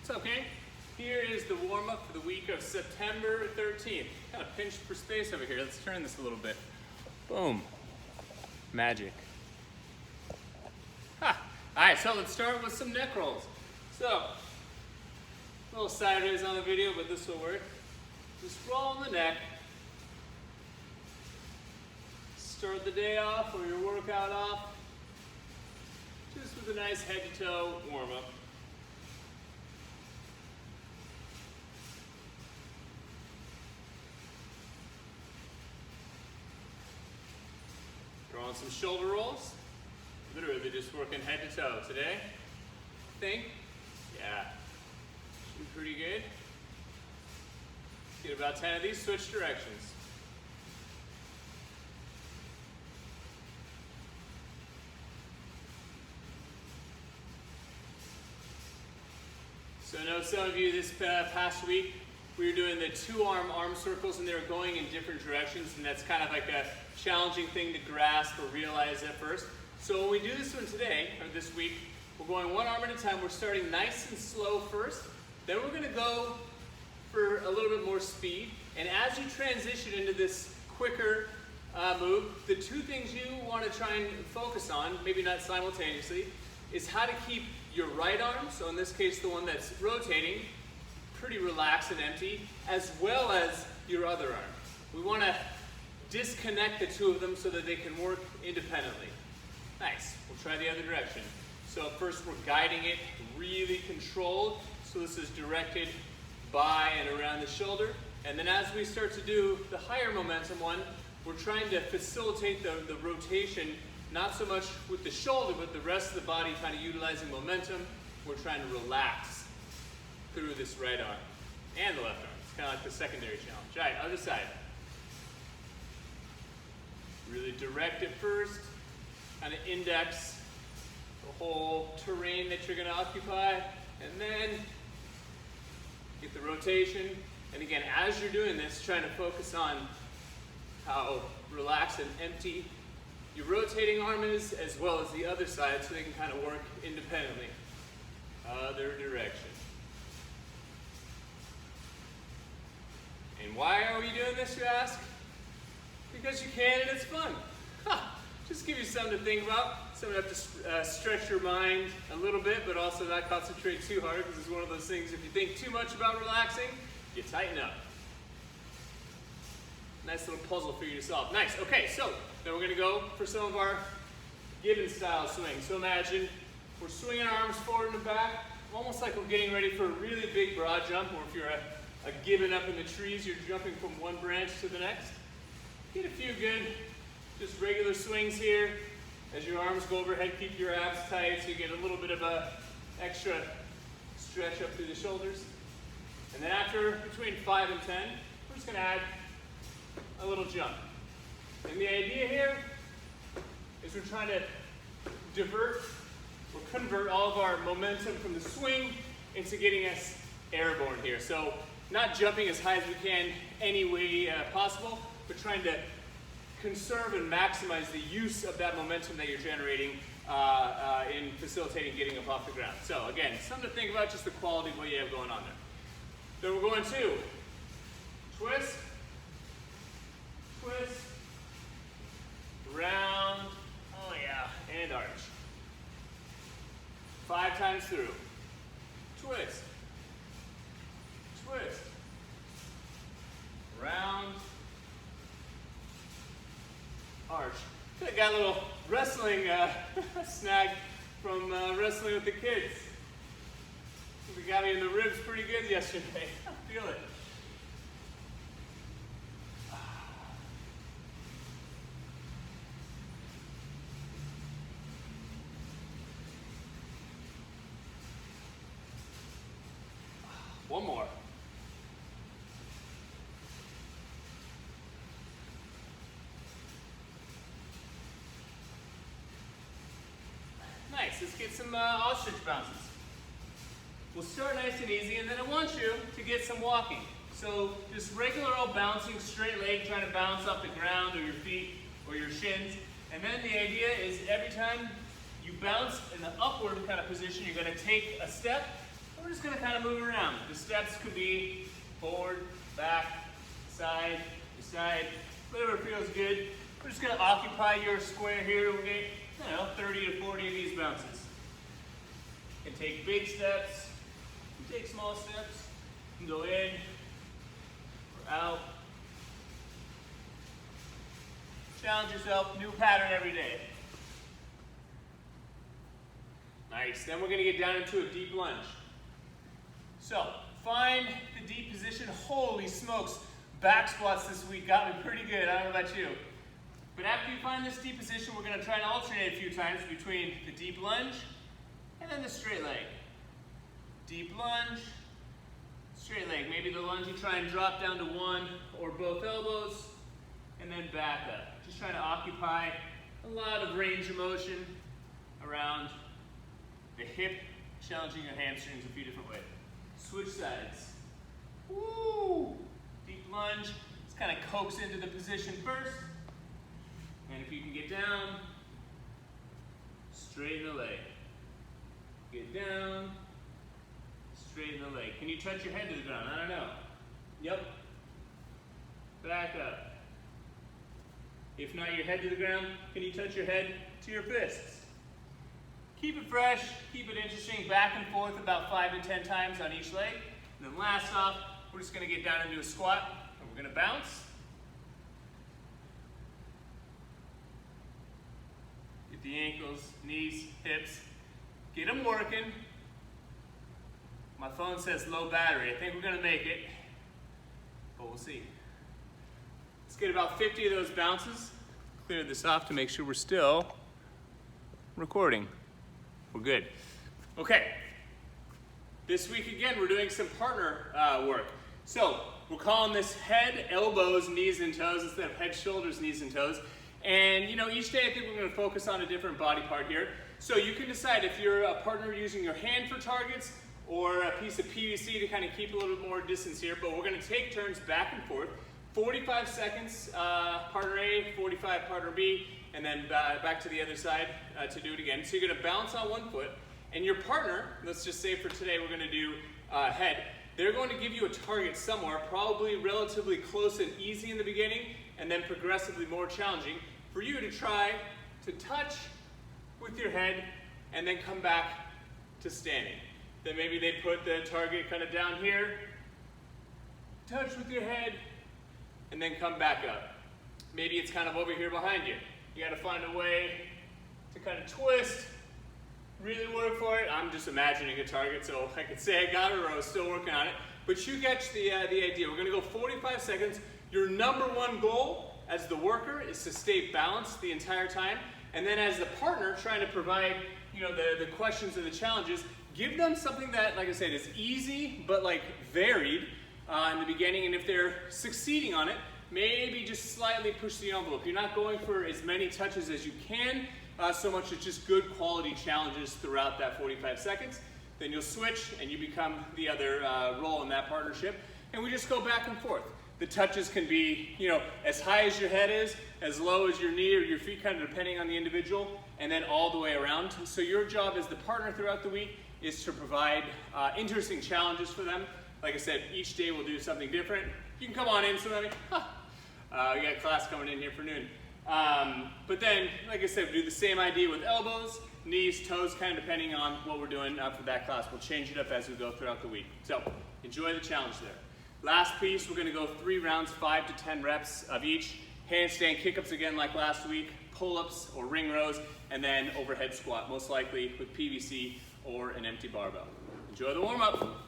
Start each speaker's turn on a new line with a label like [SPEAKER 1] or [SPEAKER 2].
[SPEAKER 1] What's up, gang? Here is the warm-up for the week of September 13th. Kind of pinched for space over here. Let's turn this a little bit. Boom. Magic. Ha! Alright, so let's start with some neck rolls. So, a little sideways on the video, but this will work. Just roll on the neck. Start the day off or your workout off just with a nice head to toe warm-up. Throw on some shoulder rolls. Literally just working head to toe today. Think? Yeah. Should be pretty good. Get about 10 of these, switch directions. So I know some of you this past week, we were doing the two-arm arm circles and they were going in different directions, and that's kind of like a challenging thing to grasp or realize at first. So when we do this one today, or this week, we're going one arm at a time. We're starting nice and slow first, then we're gonna go for a little bit more speed. And as you transition into this quicker move, the two things you wanna try and focus on, maybe not simultaneously, is how to keep your right arm, so in this case the one that's rotating, pretty relaxed and empty, as well as your other arm. We want to disconnect the two of them so that they can work independently. Nice. We'll try the other direction. So first we're guiding it really controlled, so this is directed by and around the shoulder. And then as we start to do the higher momentum one, we're trying to facilitate the rotation, not so much with the shoulder, but the rest of the body kind of utilizing momentum. We're trying to relax through this right arm and the left arm. It's kind of like the secondary challenge. All right, other side. Really direct it first, kind of index the whole terrain that you're going to occupy, and then get the rotation. And again, as you're doing this, trying to focus on how relaxed and empty your rotating arm is, as well as the other side, so they can kind of work independently. Other direction. And why are we doing this, you ask? Because you can and it's fun. Just give you something to think about. Something you have to stretch your mind a little bit, but also not concentrate too hard, because it's one of those things, if you think too much about relaxing, you tighten up. Nice little puzzle for you to solve. Nice, okay, so then we're gonna go for some of our given style swings. So imagine we're swinging our arms forward and back, almost like we're getting ready for a really big broad jump, or if you're a gibbon up in the trees, you're jumping from one branch to the next. Get a few good, just regular swings here. As your arms go overhead, keep your abs tight so you get a little bit of a extra stretch up through the shoulders. And then after between 5 and 10, we're just gonna add a little jump. And the idea here is we're trying to divert or convert all of our momentum from the swing into getting us airborne here. So not jumping as high as we can any way possible, but trying to conserve and maximize the use of that momentum that you're generating in facilitating getting up off the ground. So again, something to think about, just the quality of what you have going on there. Then we're going to twist, twist, round, oh yeah, and arch. 5 times through. Twist, twist, round, arch. I got a little wrestling snag from wrestling with the kids. We got me in the ribs pretty good yesterday. I feel it. One more. Nice, let's get some ostrich bounces. We'll start nice and easy, and then I want you to get some walking. So just regular old bouncing, straight leg, trying to bounce off the ground or your feet or your shins. And then the idea is every time you bounce in the upward kind of position, you're going to take a step, We're just gonna kind of move around. The steps could be forward, back, side to side, whatever feels good. We're just gonna occupy your square here. We'll get, 30 to 40 of these bounces. You can take big steps, you can take small steps, you can go in or out. Challenge yourself, new pattern every day. Nice, then we're gonna get down into a deep lunge. So, find the deep position. Holy smokes, back squats this week got me pretty good, I don't know about you. But after you find this deep position, we're gonna try and alternate a few times between the deep lunge and then the straight leg. Deep lunge, straight leg. Maybe the lunge you try and drop down to one or both elbows and then back up. Just trying to occupy a lot of range of motion around the hip, challenging your hamstrings a few different ways. Switch sides. Woo! Deep lunge. Just kind of coax into the position first. And if you can get down, straighten the leg. Get down, straighten the leg. Can you touch your head to the ground? I don't know. Yep. Back up. If not your head to the ground, can you touch your head to your fists? Keep it fresh, keep it interesting, back and forth about 5 to 10 times on each leg. And then last off, we're just gonna get down into a squat, and we're gonna bounce. Get the ankles, knees, hips, get them working. My phone says low battery. I think we're gonna make it, but we'll see. Let's get about 50 of those bounces. Clear this off to make sure we're still recording. We're good. Okay. This week again, we're doing some partner work. So we're calling this head, elbows, knees, and toes instead of head, shoulders, knees, and toes. And each day I think we're going to focus on a different body part here. So you can decide if you're a partner using your hand for targets or a piece of PVC to kind of keep a little bit more distance here. But we're going to take turns back and forth. 45 seconds, partner A, 45 partner B, and then back to the other side to do it again. So you're going to bounce on one foot, and your partner, let's just say for today we're going to do head, they're going to give you a target somewhere, probably relatively close and easy in the beginning, and then progressively more challenging for you to try to touch with your head and then come back to standing. Then maybe they put the target kind of down here, touch with your head, and then come back up. Maybe it's kind of over here behind you. You gotta find a way to kind of twist, really work for it. I'm just imagining a target, so I could say I got it or I was still working on it. But you get the idea. We're gonna go 45 seconds. Your number one goal as the worker is to stay balanced the entire time. And then as the partner, trying to provide the questions and the challenges, give them something that, like I said, is easy but varied in the beginning. And if they're succeeding on it, maybe just slightly push the envelope. You're not going for as many touches as you can, so much as just good quality challenges throughout that 45 seconds. Then you'll switch and you become the other role in that partnership. And we just go back and forth. The touches can be, as high as your head is, as low as your knee or your feet, kind of depending on the individual, and then all the way around. So your job as the partner throughout the week is to provide interesting challenges for them. Like I said, each day we'll do something different. You can come on in, so we got class coming in here for noon. But then, like I said, we do the same idea with elbows, knees, toes, kind of depending on what we're doing for that class. We'll change it up as we go throughout the week. So enjoy the challenge there. Last piece, we're gonna go 3 rounds, 5 to 10 reps of each. Handstand kick-ups again like last week, pull-ups or ring rows, and then overhead squat, most likely with PVC or an empty barbell. Enjoy the warm-up.